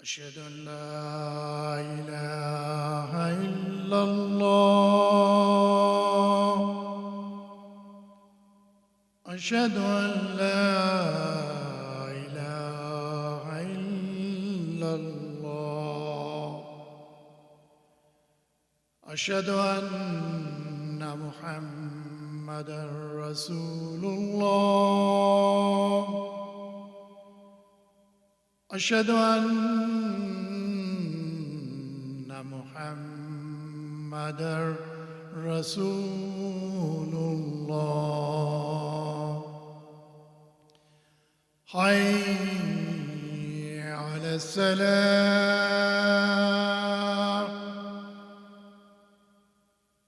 أشهد أن لا إله إلا الله. أشهد أن لا إله إلا الله. أشهد أن محمدا رسول الله. أشهد أن محمدا رسول الله. حي على السلام.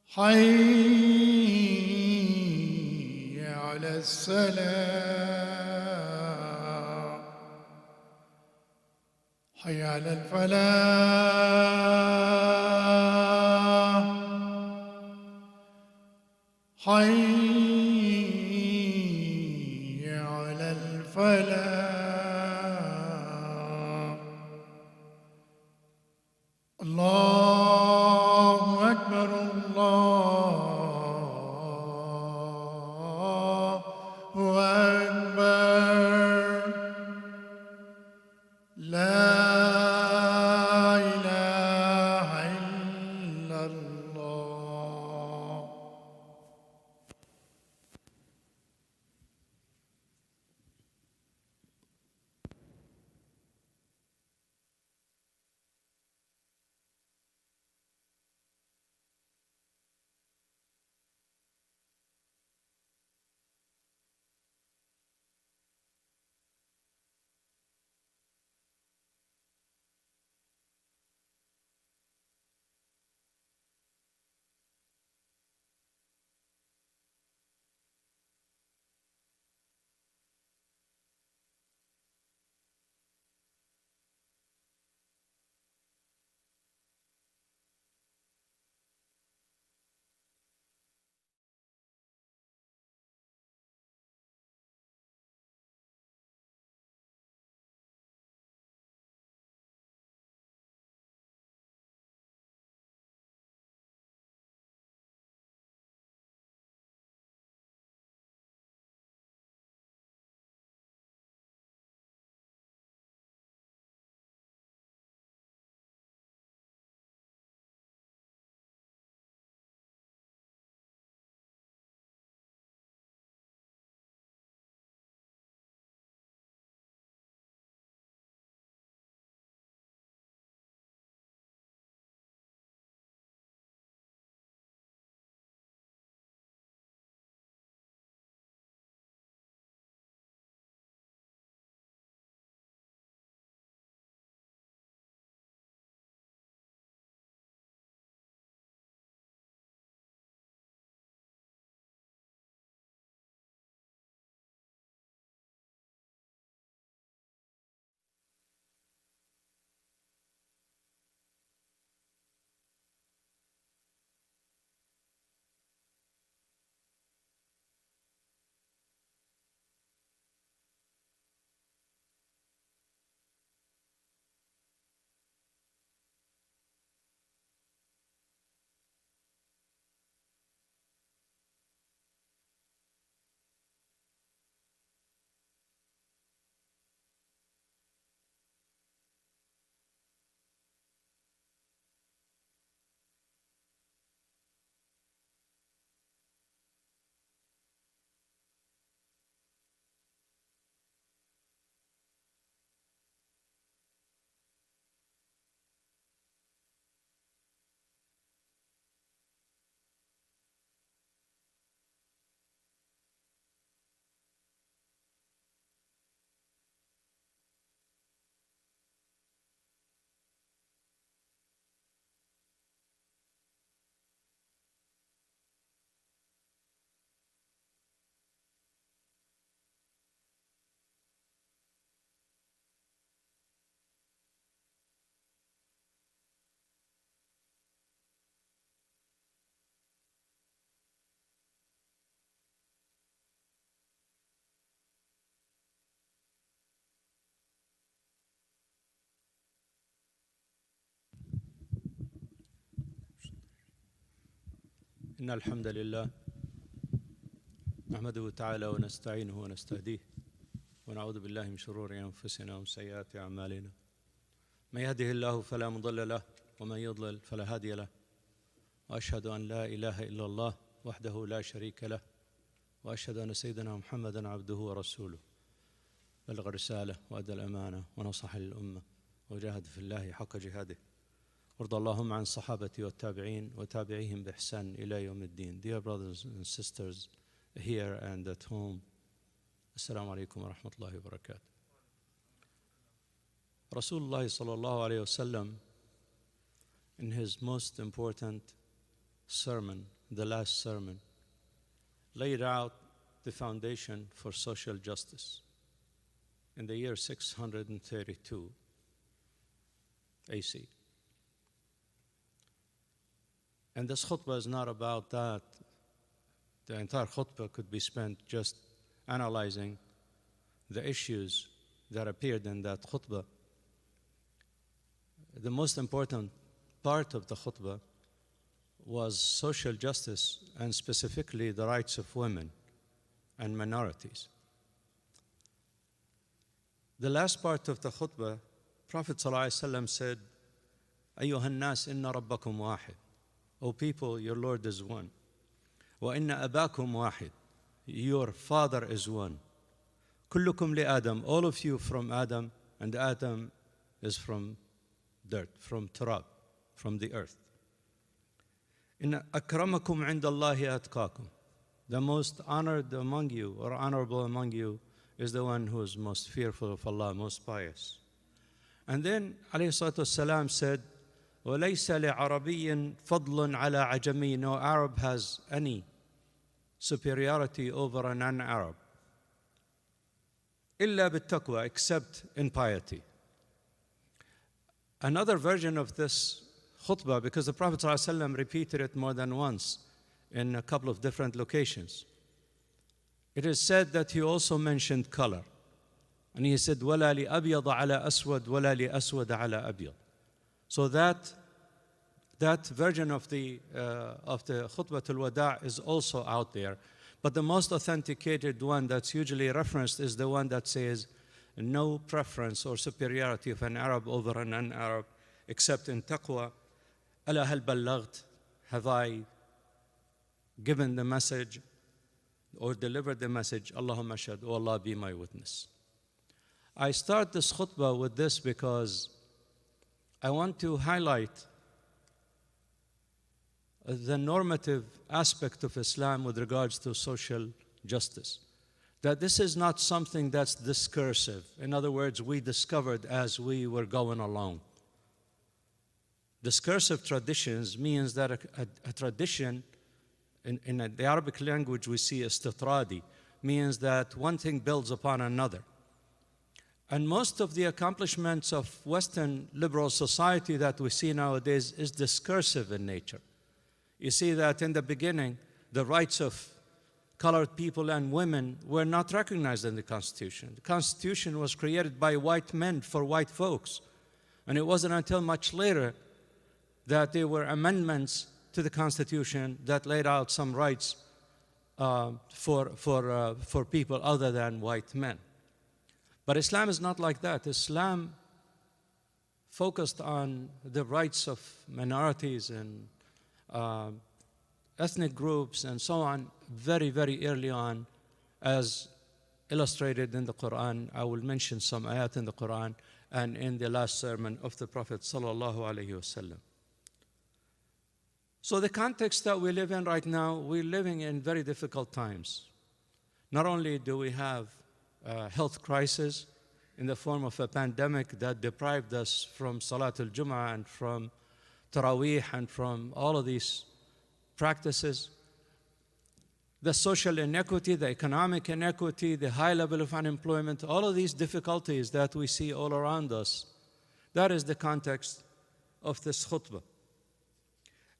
حي على السلام. حي على الفلاح. حي على الفلاح. الله أكبر الله أكبر. لا إله إن الحمد لله نحمده تعالى ونستعينه ونستهديه ونعوذ بالله من شرور أنفسنا ومن سيئات أعمالنا من يهده الله فلا مضل له ومن يضلل فلا هادي له وأشهد أن لا إله إلا الله وحده لا شريك له وأشهد أن سيدنا محمدًا عبده ورسوله بلغ الرسالة وأدى الأمانة ونصح للأمة وجاهد في الله حق جهاده وارض اللهم عن الصحابة والتابعين وتابعيهم بإحسان إلى يوم الدين. Dear brothers and sisters here and at home, Assalamu alaikum wa rahmatullahi wa barakatuh. Rasulullah sallallahu alayhi wa sallam, in his most important sermon, the last sermon, laid out the foundation for social justice in the year 632 AC. And this khutbah is not about that. The entire khutbah could be spent just analyzing the issues that appeared in that khutbah. The most important part of the khutbah was social justice and specifically the rights of women and minorities. The last part of the khutbah, Prophet ﷺ said, أيها الناس إن ربكم واحد. O people, your Lord is one. وإن أباكم واحد. Your father is one. كلكم لآدم. All of you from Adam, and Adam is from dirt, from turab, from the earth. إن أكرمكم عند الله أتقاكم. The most honored among you, or honorable among you, is the one who is most fearful of Allah, most pious. And then عليه الصلاة والسلام said, وَلَيْسَ لِعَرَبِيٍّ فَضْلٌ عَلَى عَجَمِيٍّ. No Arab has any superiority over a non-Arab. إِلَّا بِالتَّقْوَى, except in piety. Another version of this khutbah, because the Prophet ﷺ repeated it more than once in a couple of different locations. It is said that he also mentioned color. And he said, وَلَا لِأَبْيَضَ عَلَى أَسْوَدْ وَلَا لِأَسْوَدَ عَلى أَبْيَض. So that version of the Khutbah al-Wada' is also out there. But the most authenticated one that's usually referenced is the one that says, no preference or superiority of an Arab over a non-Arab, except in taqwa. أَلَا هَلْ بَلَّغْتَ. Have I given the message or delivered the message? Allahumma shahad, O Allah, be my witness. I start this khutbah with this because I want to highlight the normative aspect of Islam with regards to social justice. That this is not something that's discursive. In other words, we discovered as we were going along. Discursive traditions means that a tradition, in the Arabic language we see istitradi, means that one thing builds upon another. And most of the accomplishments of Western liberal society that we see nowadays is discursive in nature. You see that in the beginning, the rights of colored people and women were not recognized in the Constitution. The Constitution was created by white men for white folks. And it wasn't until much later that there were amendments to the Constitution that laid out some rights for people other than white men. But Islam is not like that. Islam focused on the rights of minorities and ethnic groups and so on very, very early on, as illustrated in the Quran. I will mention some ayat in the Quran and in the last sermon of the Prophet sallallahu alaihi wasallam. So the context that we live in right now, we're living in very difficult times. Not only do we have a health crisis in the form of a pandemic that deprived us from Salat al-Jum'ah and from Taraweeh and from all of these practices, the social inequity, the economic inequity, the high level of unemployment, all of these difficulties that we see all around us, that is the context of this khutbah.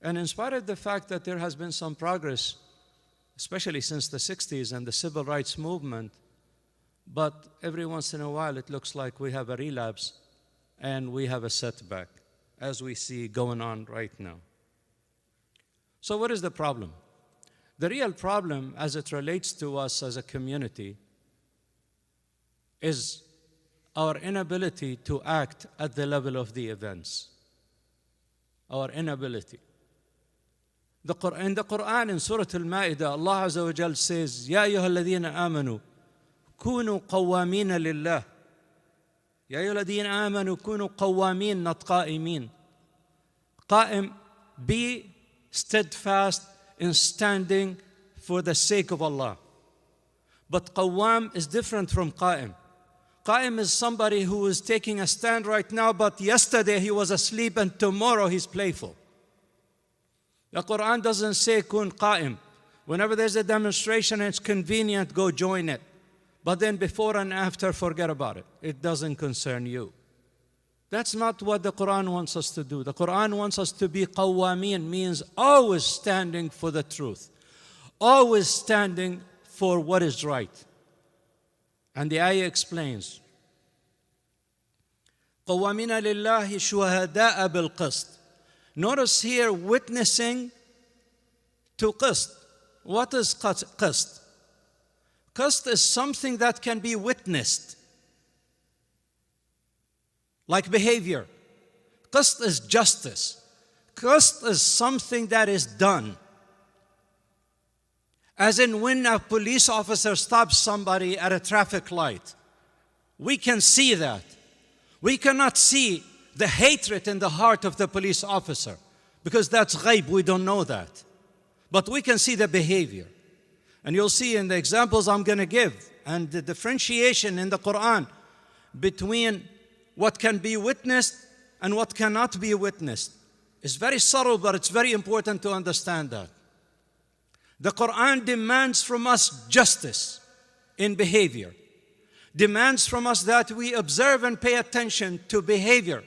And in spite of the fact that there has been some progress, especially since the 60s and the civil rights movement, but every once in a while it looks like we have a relapse and we have a setback, as we see going on right now. So what is the problem? The real problem as it relates to us as a community is our inability to act at the level of the events. Our inability. In the Quran, in Surah Al-Ma'idah, Allah Azza wa Jal says, يَا أَيُّهَا الَّذِينَ آمَنُوا كُونُوا قَوَّامِينَ لِلَّهِ. يَا أَيُّهَا الَّذِينَ آمَنُوا كُونُوا قَوَّامِينَ, not قَائِمِين. Qa'im, be steadfast in standing for the sake of Allah. But Qawwam is different from Qa'im. Qa'im is somebody who is taking a stand right now, but yesterday he was asleep and tomorrow he's playful. The Quran doesn't say kun qa'im. Whenever there's a demonstration and it's convenient, go join it. But then before and after, forget about it. It doesn't concern you. That's not what the Quran wants us to do. The Quran wants us to be qawwameen, means always standing for the truth. Always standing for what is right. And the ayah explains, قَوَّامِينَ لِلَّهِ شُهَدَاءَ بِالْقِسْطِ. Notice here, witnessing to qist. What is qist? Qist is something that can be witnessed, like behavior. Qist is justice. Qist is something that is done. As in when a police officer stops somebody at a traffic light, we can see that. We cannot see the hatred in the heart of the police officer because that's ghaib, we don't know that. But we can see the behavior. And you'll see in the examples I'm going to give and the differentiation in the Quran between what can be witnessed and what cannot be witnessed is very subtle, but it's very important to understand that. The Quran demands from us justice in behavior, demands from us that we observe and pay attention to behavior,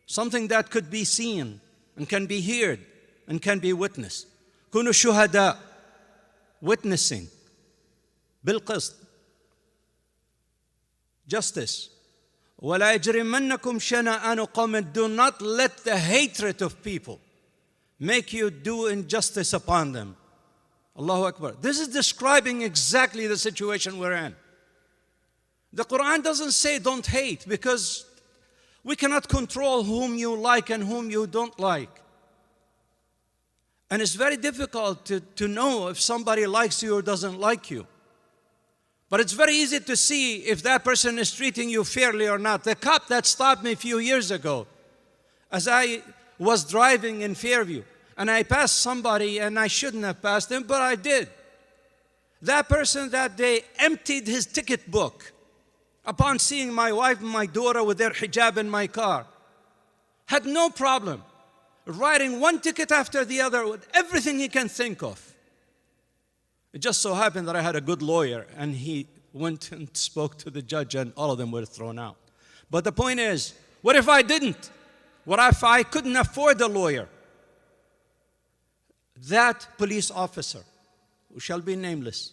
something that could be seen and can be heard and can be witnessed. Kunu shuhada, witnessing, bil qist, justice. وَلَا يَجْرِمَنَّكُمْ شَنَآنُ قَوْمٍ. Do not let the hatred of people make you do injustice upon them. Allahu Akbar. This is describing exactly the situation we're in. The Quran doesn't say don't hate, because we cannot control whom you like and whom you don't like. And it's very difficult to know if somebody likes you or doesn't like you. But it's very easy to see if that person is treating you fairly or not. The cop that stopped me a few years ago, as I was driving in Fairview, and I passed somebody and I shouldn't have passed him, but I did. That person that day emptied his ticket book upon seeing my wife and my daughter with their hijab in my car. Had no problem writing one ticket after the other with everything he can think of. It just so happened that I had a good lawyer and he went and spoke to the judge and all of them were thrown out. But the point is, what if I didn't? What if I couldn't afford a lawyer? That police officer, who shall be nameless,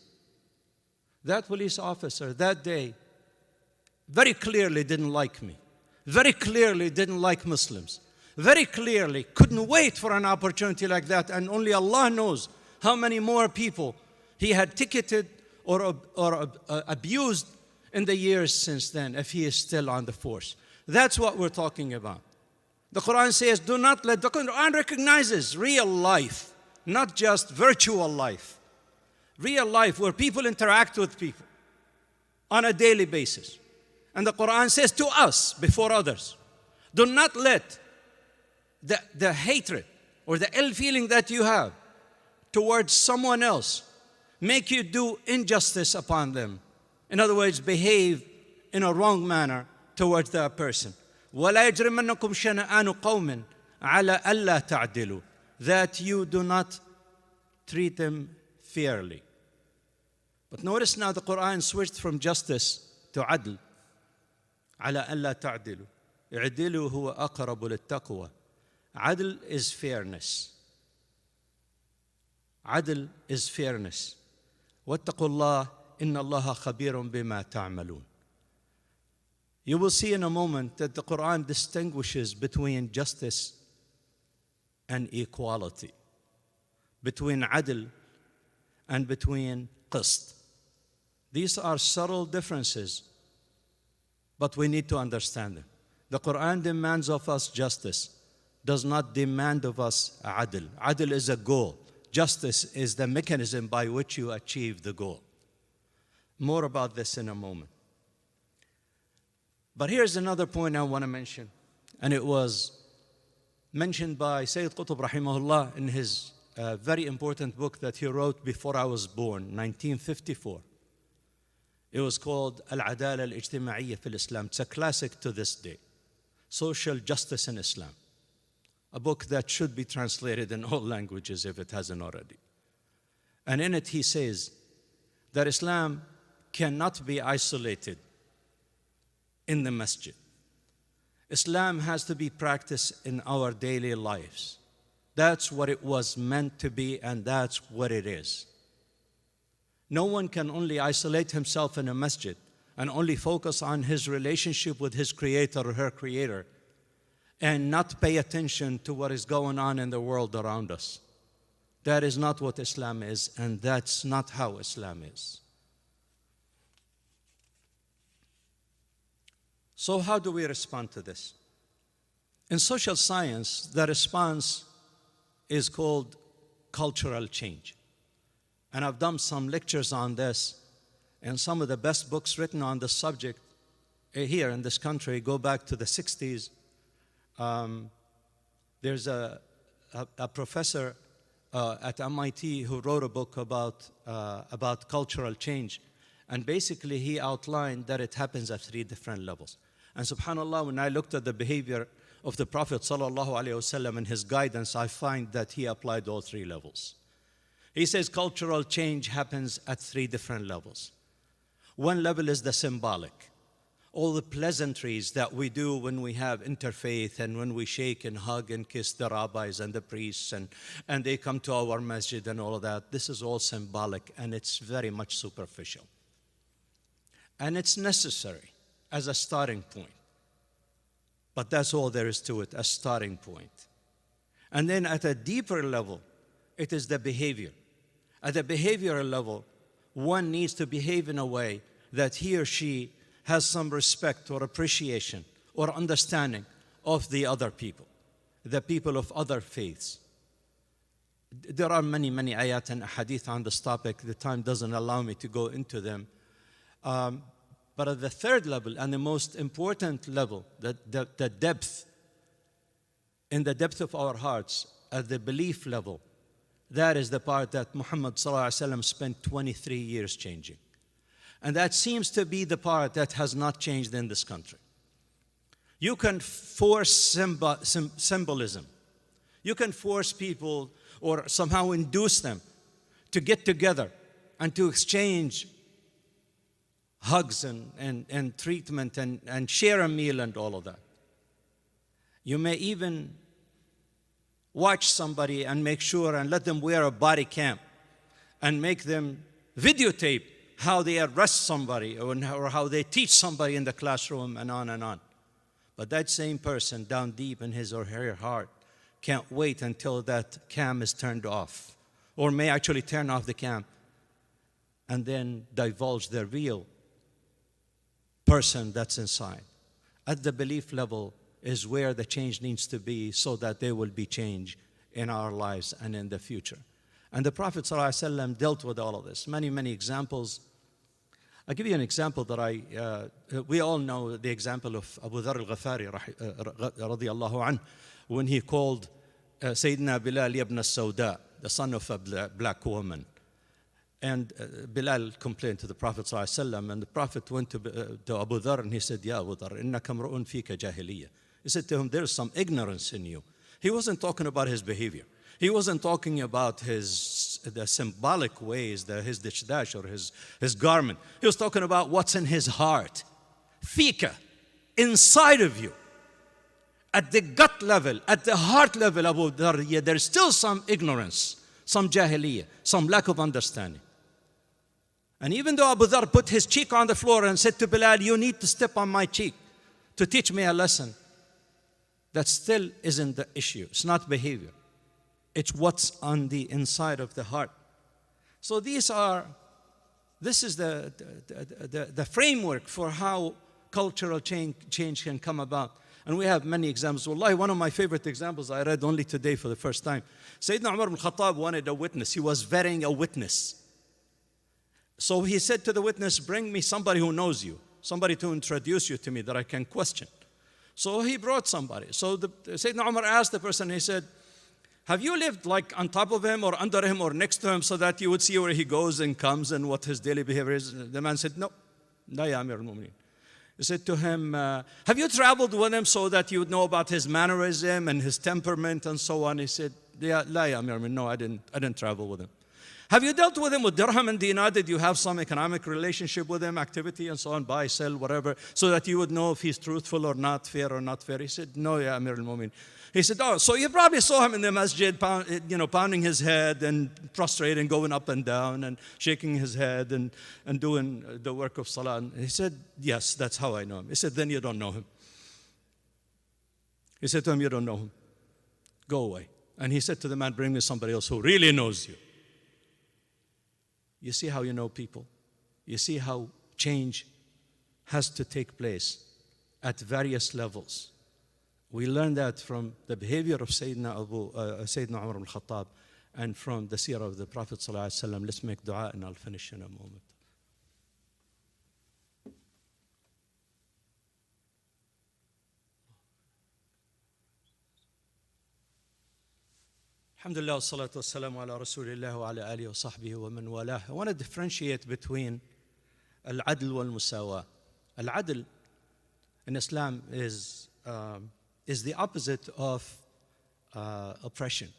that police officer that day very clearly didn't like me, very clearly didn't like Muslims, very clearly couldn't wait for an opportunity like that, and only Allah knows how many more people he had ticketed or abused in the years since then, if he is still on the force. That's what we're talking about. The Quran says, do not let, the Quran recognizes real life, not just virtual life. Real life where people interact with people on a daily basis. And the Quran says to us before others, do not let the hatred or the ill feeling that you have towards someone else make you do injustice upon them. In other words, behave in a wrong manner towards that person. وَلَا يَجْرِمَنَّكُمْ شَنَآنُ قَوْمٍ عَلَىٰ أَلَّا تَعْدِلُوا. That you do not treat them fairly. But notice now the Quran switched from justice to adl. على ألا تعدلوا اعدلوا هو أقرب للتقوى. Adl is fairness. Adl is fairness. واتقوا الله إن الله خبير بما تعملون. You will see in a moment that the Quran distinguishes between justice and equality, between adl and between qist. These are subtle differences, but we need to understand them. The Quran demands of us justice, does not demand of us adl. Adl is a goal. Justice is the mechanism by which you achieve the goal. More about this in a moment. But here's another point I want to mention, and it was mentioned by Saeed Qutb rahimahullah in his very important book that he wrote before I was born, 1954. It was called Al-Adala Al-Ijtima'iyya fil Islam. It's a classic to this day. Social Justice in Islam. A book that should be translated in all languages if it hasn't already. And in it he says that Islam cannot be isolated in the masjid. Islam has to be practiced in our daily lives. That's what it was meant to be, and that's what it is. No one can only isolate himself in a masjid and only focus on his relationship with his creator or her creator and not pay attention to what is going on in the world around us. That is not what Islam is, and that's not how Islam is. So how do we respond to this? In social science, the response is called cultural change. And I've done some lectures on this, and some of the best books written on this subject here in this country go back to the 60s. There's a professor at MIT who wrote a book about cultural change. And basically, he outlined that it happens at 3 different levels. And subhanAllah, when I looked at the behavior of the Prophet ﷺ and his guidance, I find that he applied all 3 levels. He says cultural change happens at 3 different levels. One level is the symbolic. All the pleasantries that we do when we have interfaith and when we shake and hug and kiss the rabbis and the priests and they come to our masjid and all of that. This is all symbolic, and it's very much superficial. And it's necessary as a starting point. But that's all there is to it, a starting point. And then at a deeper level, it is the behavior. At the behavioral level, one needs to behave in a way that he or she has some respect or appreciation or understanding of the other people, the people of other faiths. There are many, many ayat and hadith on this topic. The time doesn't allow me to go into them. But at the third level, and the most important level, the depth, in the depth of our hearts, at the belief level, that is the part that Muhammad ﷺ spent 23 years changing. And that seems to be the part that has not changed in this country. You can force symbolism. You can force people or somehow induce them to get together and to exchange hugs and treatment and share a meal and all of that. You may even watch somebody and make sure and let them wear a body cam and make them videotape how they arrest somebody or how they teach somebody in the classroom and on and on. But that same person down deep in his or her heart can't wait until that cam is turned off, or may actually turn off the cam and then divulge the real person that's inside. At the belief level is where the change needs to be, so that there will be change in our lives and in the future. And the Prophet ﷺ dealt with all of this. Many, many examples. I'll give you an example that we all know, the example of Abu Dharr al-Ghafari radiyallahu anhu, when he called Sayyidina Bilal ibn al-Sawda, the son of a black woman. And Bilal complained to the Prophet ﷺ, and the Prophet went to Abu Dharr and he said, Ya Abu Dharr, innaka mru'un fika jahiliyyah. He said to him, there's some ignorance in you. He wasn't talking about his behavior. He wasn't talking about the symbolic ways, his dishdash or his garment. He was talking about what's in his heart. Fika, inside of you. At the gut level, at the heart level, Abu Dharr, there's still some ignorance, some jahiliyyah, some lack of understanding. And even though Abu Dharr put his cheek on the floor and said to Bilal, you need to step on my cheek to teach me a lesson, that still isn't the issue. It's not behavior. It's what's on the inside of the heart. So this is the framework for how cultural change can come about. And we have many examples. Wallahi, one of my favorite examples I read only today for the first time. Sayyidina Umar ibn Khattab wanted a witness. He was vetting a witness. So he said to the witness, bring me somebody who knows you, somebody to introduce you to me that I can question. So he brought somebody. So Sayyidina Umar asked the person, he said, have you lived like on top of him or under him or next to him so that you would see where he goes and comes and what his daily behavior is? The man said, no. La ya Amir al-Mu'mineen. He said to him, have you traveled with him so that you would know about his mannerism and his temperament and so on? He said, La ya Amir al-Mu'mineen. No, I didn't travel with him. Have you dealt with him with dirham and dinar? Did you have some economic relationship with him, activity and so on, buy, sell, whatever, so that you would know if he's truthful or not, fair or not fair? He said, no, ya Amir al-Mu'mineen. He said, oh, so you probably saw him in the masjid, pounding his head and prostrating, going up and down and shaking his head and doing the work of salah. And he said, yes, that's how I know him. He said, then you don't know him. He said to him, you don't know him. Go away. And he said to the man, bring me somebody else who really knows you. You see how you know people? You see how change has to take place at various levels. We learn that from the behavior of Sayyidina Umar ibn Khattab and from the seerah of the Prophet ﷺ. Let's make dua and I'll finish in a moment. Alhamdulillah, wassalatu wassalamu ala rasulillah wa ala alihi wa sahbihi wa man walah. I want to differentiate between al-adl wal-musawa. Al-adl in Islam is the opposite of oppression.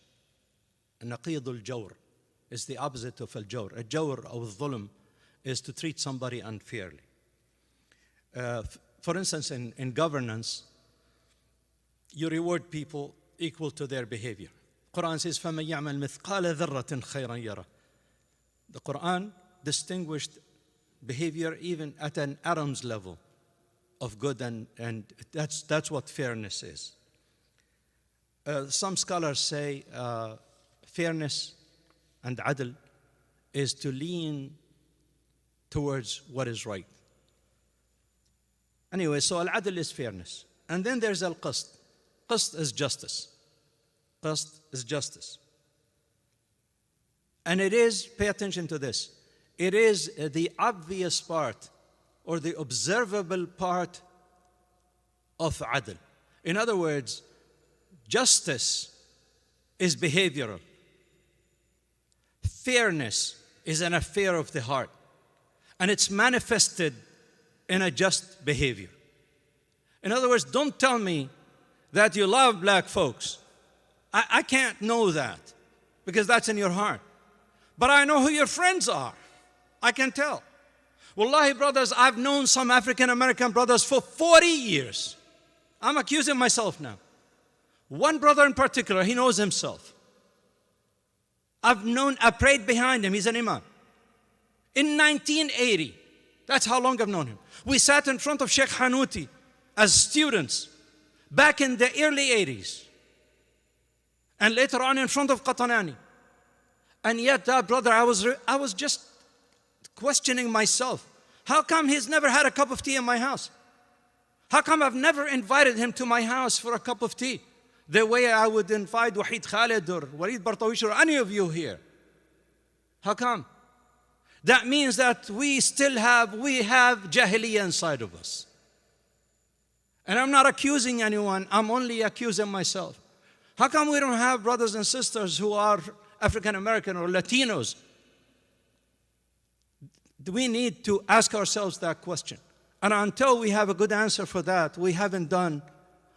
Naqid al-jawr is the opposite of al-jawr. Al-jawr or al-dhulm is to treat somebody unfairly. For instance, in governance, you reward people equal to their behavior. Quran says, فَمَنْ يَعْمَلْ مِثْقَالَ ذَرَّةٍ خَيْرًا يَرَى. The Quran distinguished behavior even at an atom's level of good, and that's what fairness is. Some scholars say fairness and adl is to lean towards what is right. Anyway, so al-adl is fairness. And then there's al-qist. Qist is justice. Qist is justice. And it is, pay attention to this, it is the obvious part or the observable part of adl. In other words, justice is behavioral. Fairness is an affair of the heart. And it's manifested in a just behavior. In other words, don't tell me that you love black folks. I can't know that because that's in your heart. But I know who your friends are. I can tell. Wallahi, brothers, I've known some African American brothers for 40 years. I'm accusing myself now. One brother in particular, he knows himself. I prayed behind him. He's an imam. In 1980, that's how long I've known him. We sat in front of Sheikh Hanuti as students back in the early 80s. And later on in front of Qatanani. And yet that brother, I was just questioning myself. How come he's never had a cup of tea in my house? How come I've never invited him to my house for a cup of tea? The way I would invite Wahid Khalid or Walid Bartawish or any of you here. How come? That means that we have jahiliyyah inside of us. And I'm not accusing anyone, I'm only accusing myself. How come we don't have brothers and sisters who are African American or Latinos? We need to ask ourselves that question. And until we have a good answer for that, we haven't done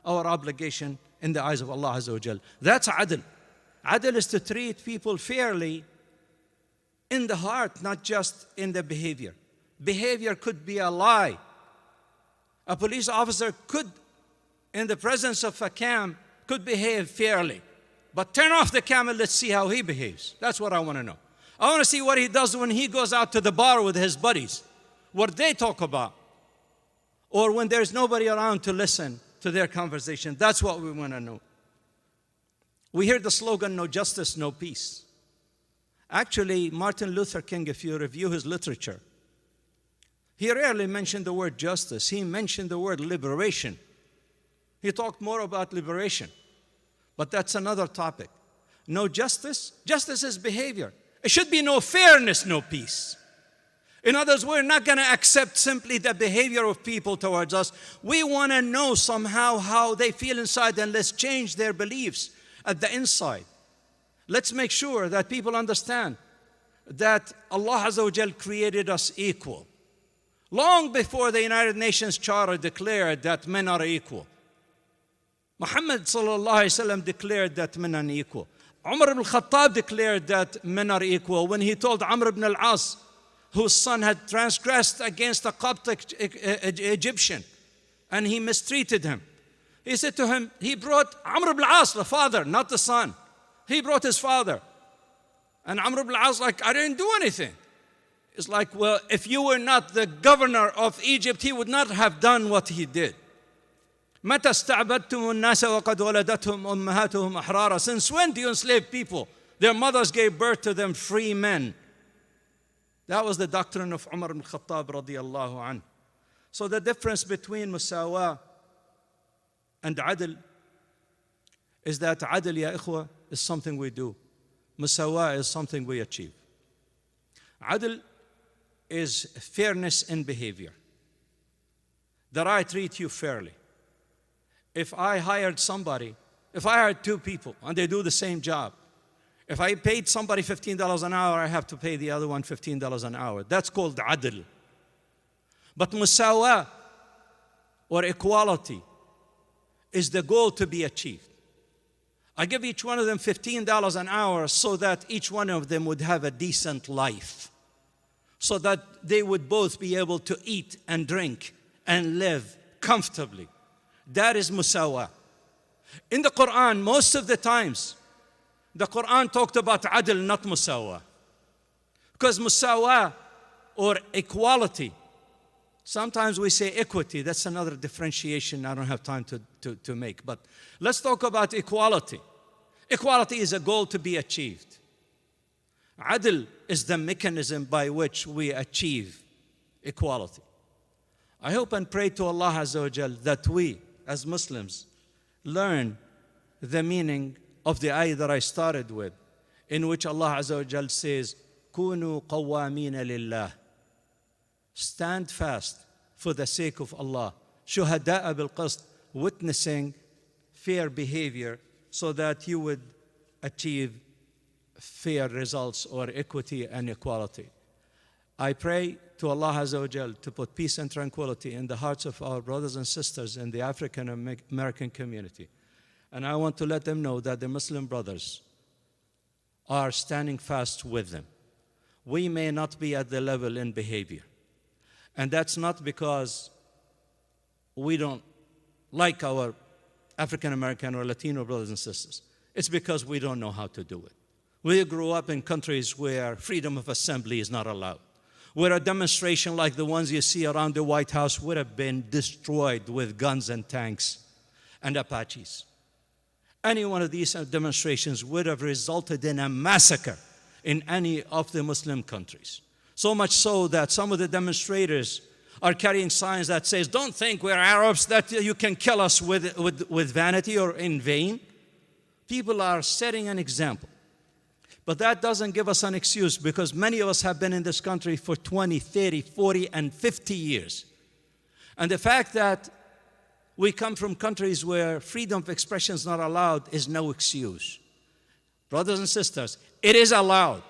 our obligation in the eyes of Allah Azza wa Jal. That's adl. Adl is to treat people fairly in the heart, not just in the behavior. Behavior could be a lie. A police officer could, in the presence of a cam, could behave fairly. But turn off the camera, let's see how he behaves. That's what I want to know. I want to see what he does when he goes out to the bar with his buddies, what they talk about, or when there's nobody around to listen to their conversation. That's what we want to know. We hear the slogan, no justice, no peace. Actually, Martin Luther King, if you review his literature, he rarely mentioned the word justice. He mentioned the word liberation. He talked more about liberation. But that's another topic. No justice. Justice is behavior. It should be no fairness, no peace. In other words, we're not going to accept simply the behavior of people towards us. We want to know somehow how they feel inside, and let's change their beliefs at the inside. Let's make sure that people understand that Allah Azza wa Jal created us equal. Long before the United Nations Charter declared that men are equal. Muhammad sallallahu alayhi wa sallam declared that men are equal. Umar ibn Khattab declared that men are equal when he told Amr ibn al-As, whose son had transgressed against a Coptic Egyptian, and he mistreated him. He said to him, he brought Amr ibn al-As, the father, not the son. He brought his father. And Amr ibn al-As like, I didn't do anything. It's like, well, if you were not the governor of Egypt, he would not have done what he did. متى استعبدتم الناس وقد ولدتهم أمهاتهم أحرارا? Since when do you enslave people? Their mothers gave birth to them free men. That was the doctrine of Umar ibn Khattab radiyallahu anhu. So the difference between musawa and adl is that adl, ya ikhwa, is something we do. Musawa is something we achieve. Adl is fairness in behavior. That I treat you fairly. If I hired somebody, if I hired two people and they do the same job, if I paid somebody $15 an hour, I have to pay the other one $15 an hour. That's called adl. But musawa, or equality, is the goal to be achieved. I give each one of them $15 an hour so that each one of them would have a decent life, so that they would both be able to eat and drink and live comfortably. That is musawa. In the Quran, most of the times, the Quran talked about adl, not musawa. Because musawa, or equality, sometimes we say equity. That's another differentiation I don't have time to make. But let's talk about equality. Equality is a goal to be achieved. Adl is the mechanism by which we achieve equality. I hope and pray to Allah Azza wa Jal that we, as Muslims, learn the meaning of the ayah that I started with, in which Allah Azza wa Jal says, "Kunu qawwamina lillah." Stand fast for the sake of Allah. Shuhada'a bil qist, witnessing fair behavior so that you would achieve fair results, or equity and equality. I pray to Allah Azza wa Jal to put peace and tranquility in the hearts of our brothers and sisters in the African American community. And I want to let them know that the Muslim brothers are standing fast with them. We may not be at the level in behavior. And that's not because we don't like our African American or Latino brothers and sisters. It's because we don't know how to do it. We grew up in countries where freedom of assembly is not allowed, where a demonstration like the ones you see around the White House would have been destroyed with guns and tanks and Apaches. Any one of these demonstrations would have resulted in a massacre in any of the Muslim countries. So much so that some of the demonstrators are carrying signs that says, "Don't think we're Arabs, that you can kill us with vanity or in vain." People are setting an example. But that doesn't give us an excuse, because many of us have been in this country for 20, 30, 40, and 50 years. And the fact that we come from countries where freedom of expression is not allowed is no excuse. Brothers and sisters, it is allowed.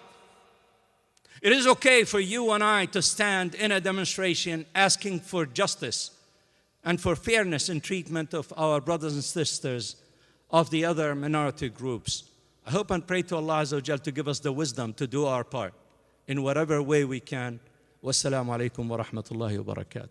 It is okay for you and I to stand in a demonstration asking for justice and for fairness in treatment of our brothers and sisters of the other minority groups. I hope and pray to Allah Azza wa Jal to give us the wisdom to do our part in whatever way we can. Wassalamu alaikum wa rahmatullahi wa barakatuh.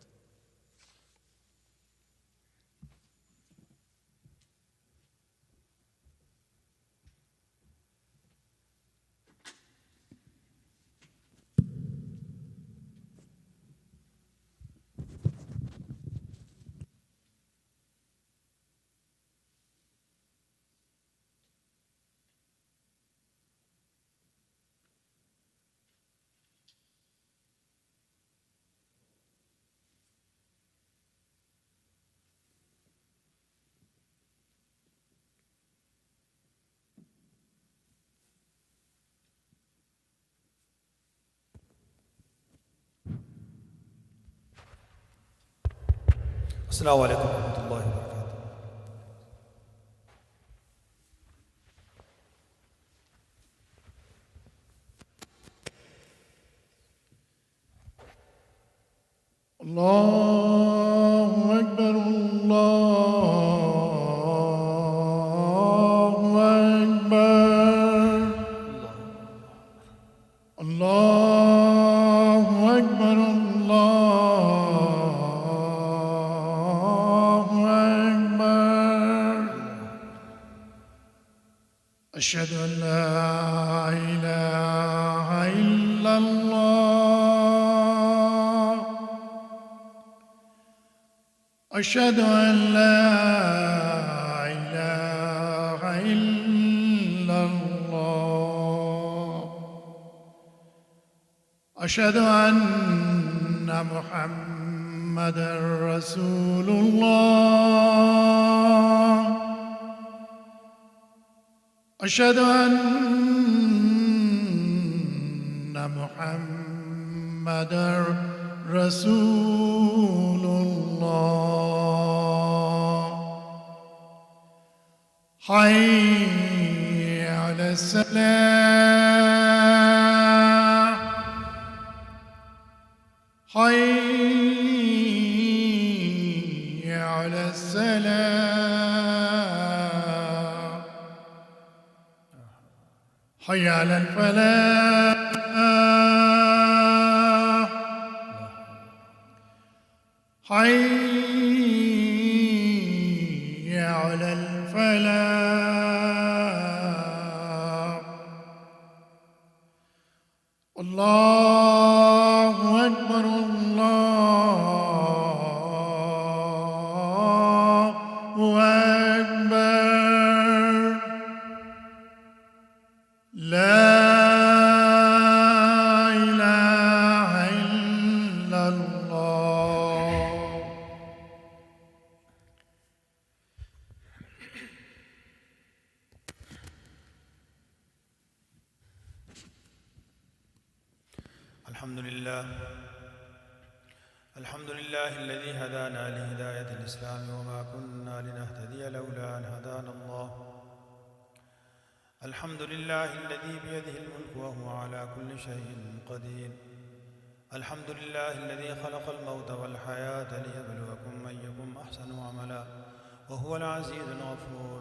السلام عليكم ورحمة الله وبركاته. الله أكبر الله أكبر الله أكبر الله أكبر أشهد أن لا إله إلا الله أشهد أن لا إله إلا الله أشهد أن محمدًا رسول الله أشهد أن محمدًا رسول الله حي على الصلاة حي على الصلاة حي على الفلاح حي على الفلاح الله أكبر الله أكبر لا إله إلا الله الحمد لله الذي هدانا لهداية الإسلام وما كنا لنهتدي لولا أن هدانا الله. الحمد لله الذي بيده الملك وهو على كل شيء قدير. الحمد لله الذي خلق الموت والحياة ليبلوكم أيكم أحسن عملا وهو العزيز الغفور.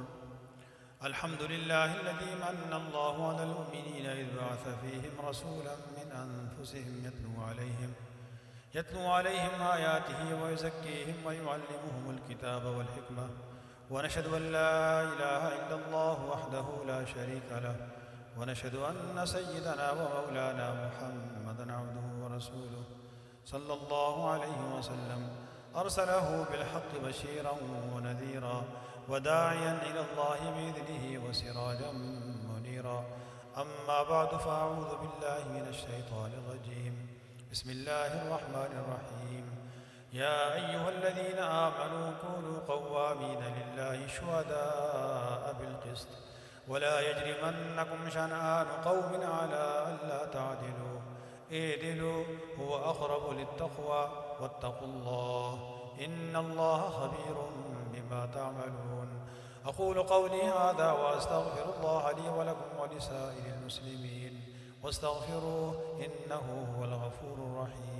الحمد لله الذي من الله على المؤمنين إذ بعث فيهم رسولا من أنفسهم يتلو عليهم آياته ويزكيهم ويعلمهم الكتاب والحكمة. ونشهد أن لا إله إلا الله وحده لا شريك له ونشهد أن سيدنا ومولانا محمدًا عبده ورسوله صلى الله عليه وسلم أرسله بالحق بشيرا ونذيرا وداعيا إلى الله بإذنه وسراجا منيرا. أما بعد فأعوذ بالله من الشيطان الرجيم. بسم الله الرحمن الرحيم. يا أيها الذين آمنوا كونوا قوامين لله شهداء بالقسط ولا يجرمنكم شنآن قوم على ألا تعدلوا اعدلوا هو أقرب للتقوى واتقوا الله إن الله خبير بما تعملون. أقول قولي هذا وأستغفر الله لي ولكم ولسائر المسلمين واستغفروه إنه هو الغفور الرحيم.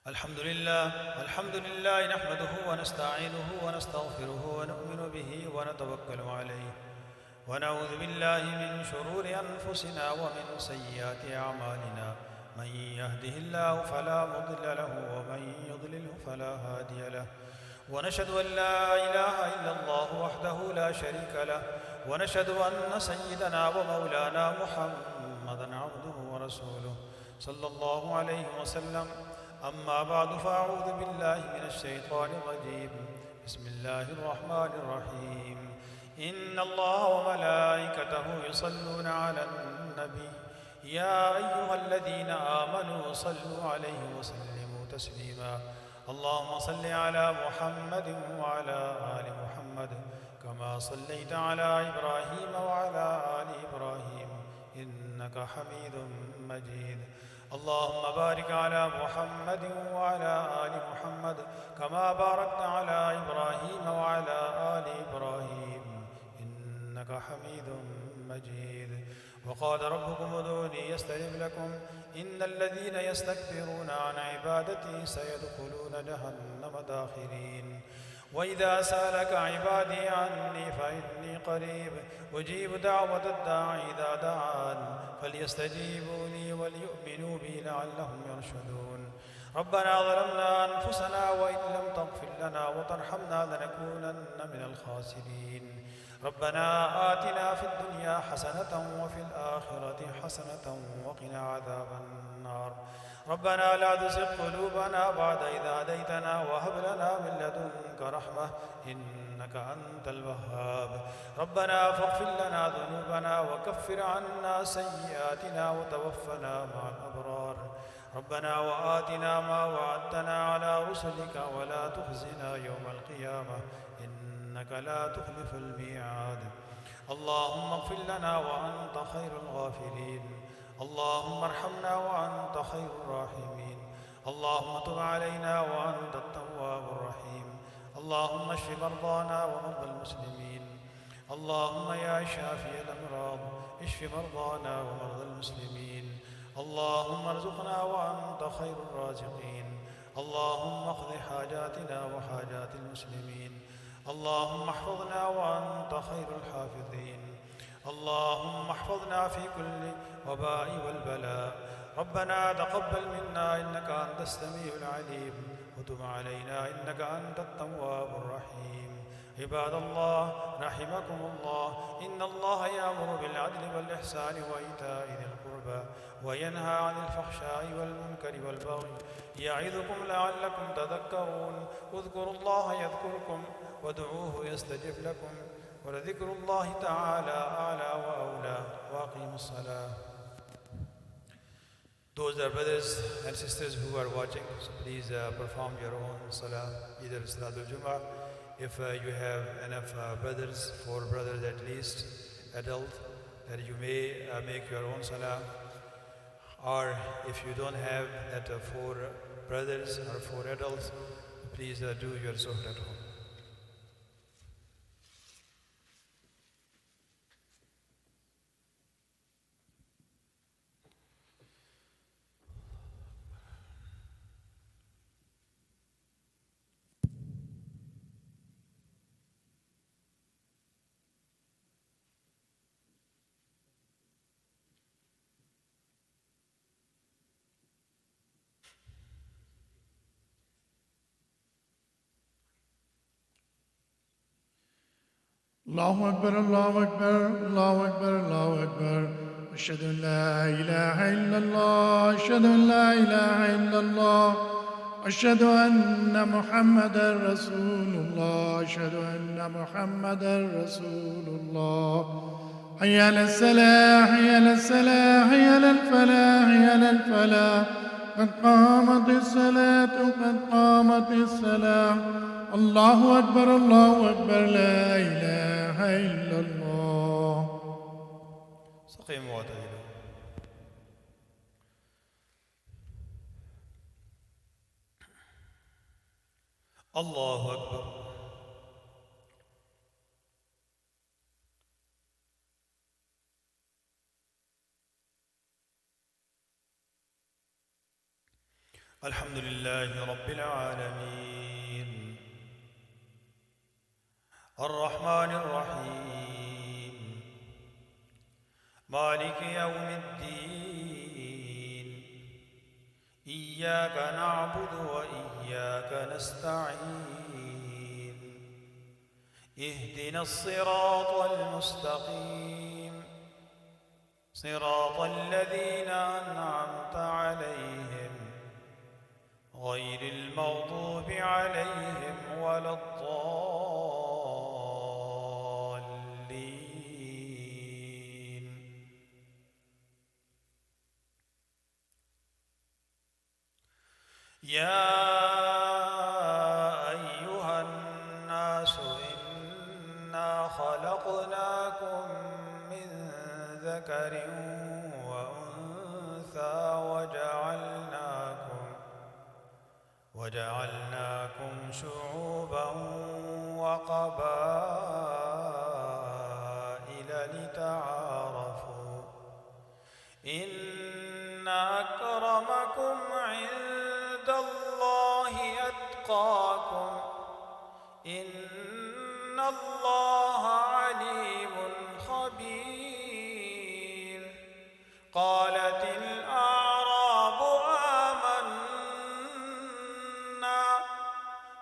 الحمد لله نحمده ونستعينه ونستغفره ونؤمن به ونتوكل عليه ونعوذ بالله من شرور أنفسنا ومن سيئات أعمالنا. من يهده الله فلا مضل له ومن يضلله فلا هادي له. ونشهد أن لا إله إلا الله وحده لا شريك له ونشهد أن سيدنا ومولانا محمدًا عبده ورسوله صلى الله عليه وسلم. أما بعد فأعوذ بالله من الشيطان الرجيم. بسم الله الرحمن الرحيم. إن الله وملائكته يصلون على النبي يا أيها الذين آمنوا صلوا عليه وسلموا تسليما. اللهم صل على محمد وعلى آل محمد كما صليت على إبراهيم وعلى آل إبراهيم إنك حميد مجيد. اللهم بارك على محمد وعلى آل محمد كما باركت على إبراهيم وعلى آل إبراهيم إنك حميد مجيد. وقال ربكم ادعوني يستجب لكم إن الذين يستكبرون عن عبادتي سيدخلون جهنم داخرين. وإذا سألك عبادي عني فإني قريب أجيب دعوة الداعي إذا دعان فليستجيبوا لي وليؤمنوا بي لعلهم يرشدون. ربنا ظلمنا أنفسنا وإن لم تغفر لنا وترحمنا لنكونن من الخاسرين. ربنا آتنا في الدنيا حسنة وفي الآخرة حسنة وقنا عذاب النار. ربنا لا تزغ قلوبنا بعد إذ هديتنا وهب لنا من لدنك رحمة إنك أنت الوهاب. ربنا فاغفر لنا ذنوبنا وكفر عنا سيئاتنا وتوفنا مع الأبرار. ربنا وآتنا ما وعدتنا على رسلك ولا تخزنا يوم القيامة إنك لا تخلف الميعاد. اللهم اغفر لنا وأنت خير الغافرين. اللهم ارحمنا وأنت خير الراحمين. اللهم تب علينا وأنت التواب الرحيم. اللهم اشف مرضانا ومرضى المسلمين. اللهم يا شافي الأمراض اشف مرضانا ومرضى المسلمين. اللهم ارزقنا وأنت خير الرازقين. اللهم اقض حاجاتنا وحاجات المسلمين. اللهم احفظنا وأنت خير الحافظين. اللهم احفظنا في كل وباء والبلاء. ربنا تقبل منا إنك أنت السميع العليم وتب علينا إنك أنت التواب الرحيم. عباد الله رحمكم الله إن الله يأمر بالعدل والإحسان وإيتاء ذي القربى وينهى عن الفحشاء والمنكر والبغي يعظكم لعلكم تذكرون. اذكروا الله يذكركم وادعوه يستجب لكم ولذكر الله تعالى أعلى وأولى. وأقيموا الصلاة. Those are brothers and sisters who are watching, so please perform your own salah, either Salatul Jummah. If you have enough brothers, 4 brothers at least, adult, that you may make your own salah. Or if you don't have that 4 brothers or 4 adults, please do your suhoor at home. الله أكبر الله أكبر الله أكبر الله أكبر. أشهد أن لا إله إلا الله أشهد أن لا إله إلا الله أشهد أن محمدا رسول الله أشهد أن محمدا رسول الله. حي على الصلاة حي على الصلاة حي على الفلاح حي على الفلاح. قد قامت الصلاة قد قامت الصلاة. الله أكبر الله أكبر لا إله إلا الله. استقيموا واعتدلوا. الله أكبر. الحمد لله رب العالمين الرحمن الرحيم مالك يوم الدين. إياك نعبد وإياك نستعين. اهدنا الصراط المستقيم صراط الذين أنعمت عليهم غير المغضوب عليهم ولا الضالين. يا إنا خلقناكم من ذكر وأنثى وجعلناكم شعوبا وقبائل لتعارفوا إن أكرمكم عند الله أتقاكم إن الله عليم خبير. قالت الأعراب آمنا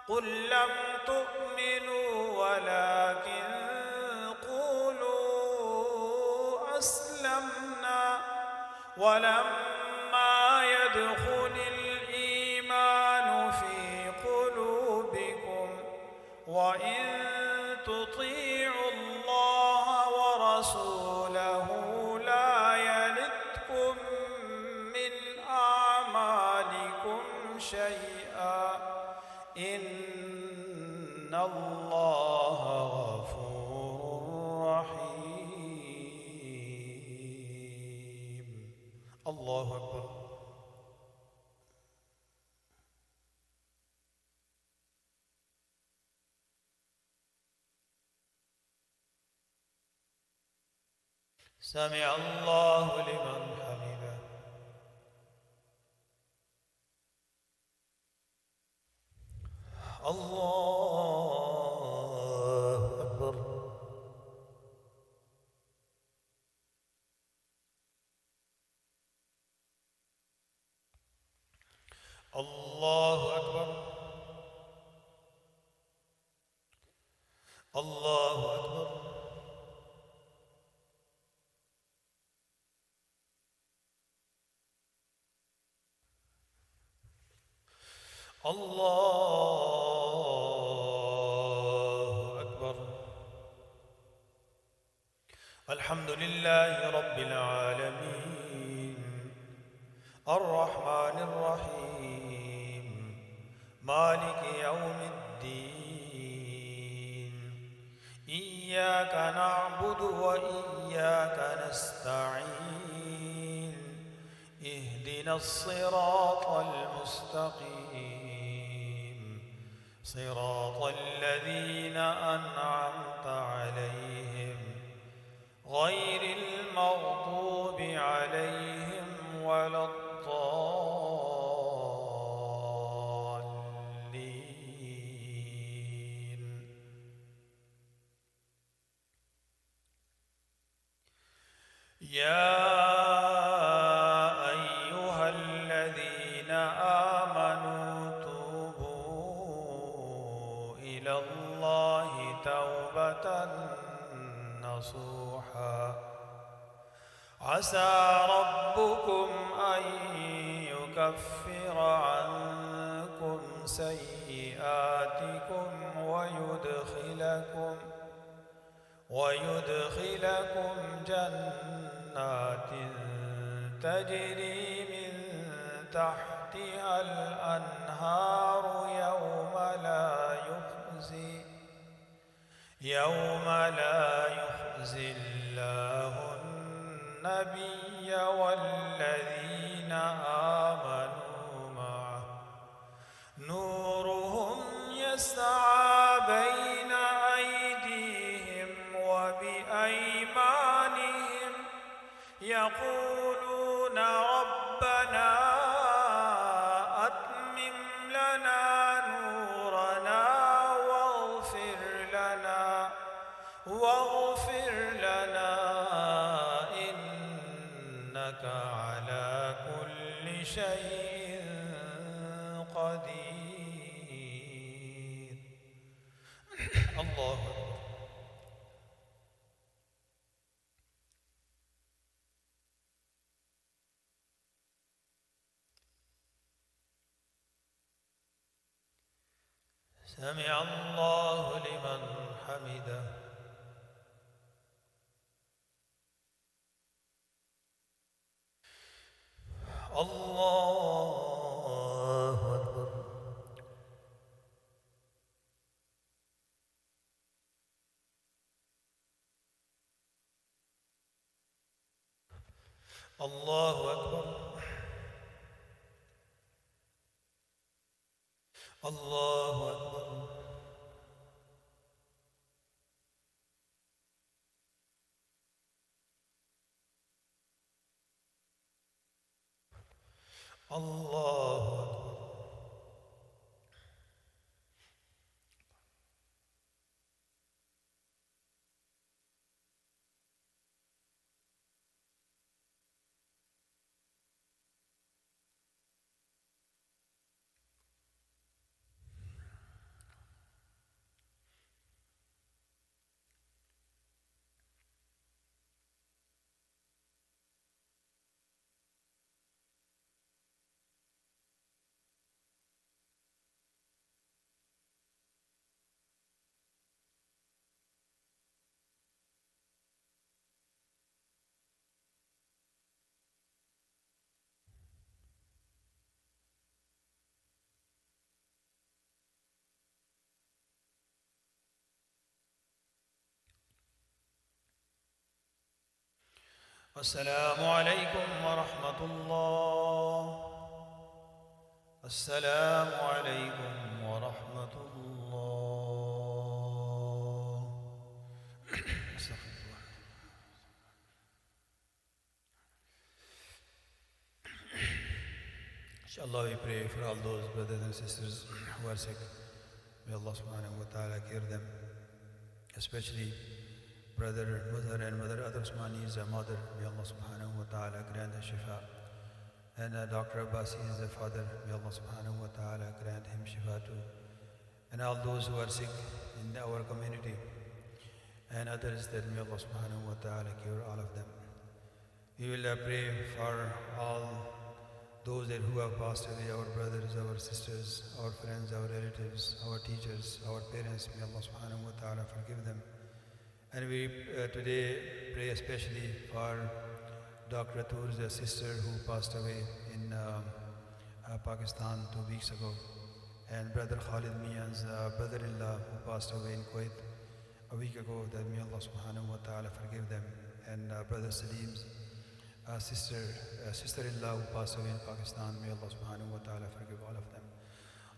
قل لم تؤمنوا ولكن قولوا أسلمنا ولما يدخل الإيمان في قلوبكم وإن تطيعوا الله ورسوله لا يلتكم من أعمالكم شيئا إن الله غفور رحيم. الله أكبر. سمع الله لمن حمده. الله أكبر. الله أكبر. الله أكبر. الله أكبر. الحمد لله رب العالمين الرحمن الرحيم مالك يوم الدين إياك نعبد وإياك نستعين اهدنا الصراط المستقيم صراط الذين أنعمت عليهم غير المغضوب عليهم ولا الضالين. يا أيها الذين آمنوا توبوا إلى الله توبة نصوحا عسى ربكم أن يكفر عنكم سيئاتكم ويدخلكم جنات تجري من تحتها الأنهار يوم لا يخزي الله النبي والذين آمنوا معه نورهم يسعى بين أيديهم وبأيمانهم يقولون ربنا أتمم لنا نورنا واغفر لنا إنك على كل شيء قدير. الله أكبر. سمع الله لمن حمده. الله أكبر. Allahu Akbar. Allahu Akbar. Allahu Akbar. السلام عليكم ورحمة الله. السلام عليكم ورحمة الله. استغفر الله. Inshallah, we pray for all those brothers and sisters who are sick. May Allah subhanahu wa ta'ala cure them, especially brother, mother, and mother Usmani's mother. May Allah subhanahu wa ta'ala grant her shifa. And Dr. Abbasi's father, may Allah subhanahu wa ta'ala grant him shifa too. And all those who are sick in our community and others, that may Allah subhanahu wa ta'ala cure all of them. We will pray for all those that who have passed away, our brothers, our sisters, our friends, our relatives, our teachers, our parents. May Allah subhanahu wa ta'ala forgive them. And we today pray especially for Dr. Atur's sister who passed away in Pakistan 2 weeks ago, and Brother Khalid Mian's brother-in-law who passed away in Kuwait a week ago. That may Allah subhanahu wa ta'ala forgive them. And Brother Salim's sister-in-law who passed away in Pakistan, may Allah subhanahu wa ta'ala forgive all of them.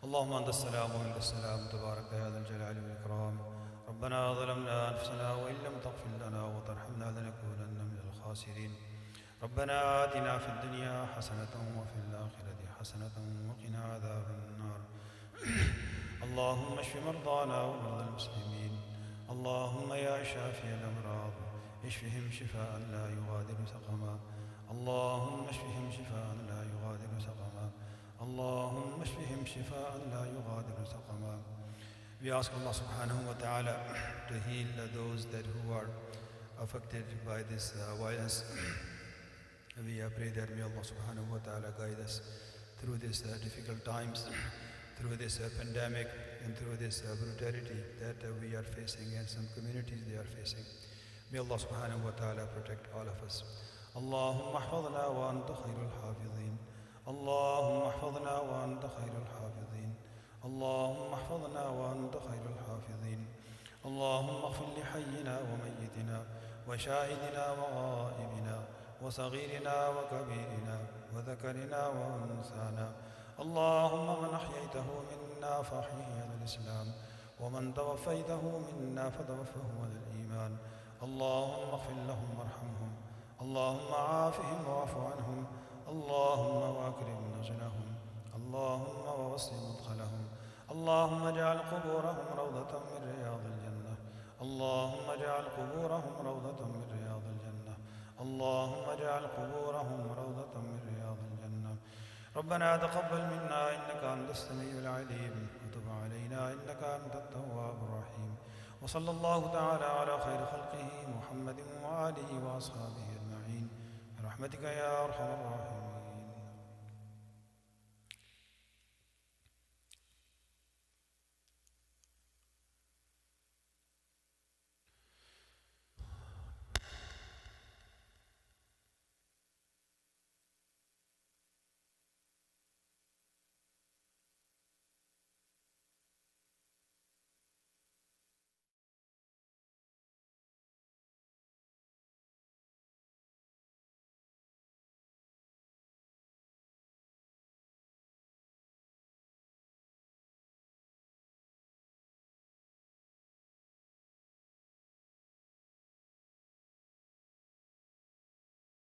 Allahumma anta as-salam wa minka as-salam, tabarak ya dhal jalali wal ikram. ربنا ظلمنا أنفسنا وإن لم تغفر لنا وترحمنا لنكونن من الخاسرين. ربنا آتنا في الدنيا حسنة وفي الآخرة حسنة وقنا عذاب النار. اللهم اشف مرضانا ومرضى المسلمين. اللهم يا شافي الأمراض اشفهم شفاء لا يغادر سقما. اللهم اشفهم شفاء لا يغادر سقما. اللهم اشفهم شفاء لا يغادر سقما. We ask Allah subhanahu wa ta'ala to heal those that who are affected by this violence. We pray that may Allah subhanahu wa ta'ala guide us through these difficult times, through this pandemic, and through this brutality that we are facing and some communities they are facing. May Allah subhanahu wa ta'ala protect all of us. Allahumma ahfadna wa anta khairul hafidhin. Allahumma ahfadna wa anta khairul hafidhin. اللهم احفظنا وأنت خير الحافظين. اللهم اغفر لحينا وميتنا وشاهدنا وغائبنا وصغيرنا وكبيرنا وذكرنا وأنثانا. اللهم من أحييته منا فأحيه على الإسلام، ومن توفيته منا فتوفه على الإيمان. اللهم اغفر لهم وارحمهم. اللهم عافهم واعف عنهم. اللهم واكرم نزلهم. اللهم ووسع مدخلهم. اللهم اجعل قبورهم روضة من رياض الجنة. اللهم اجعل قبورهم روضة من رياض الجنة. اللهم اجعل قبورهم روضة من رياض الجنة. ربنا تقبل منا إنك أنت السميع العليم، وتب علينا إنك أنت التواب الرحيم. وصلى الله تعالى على خير خلقه محمد وآله وأصحابه أجمعين برحمتك يا أرحم الراحمين.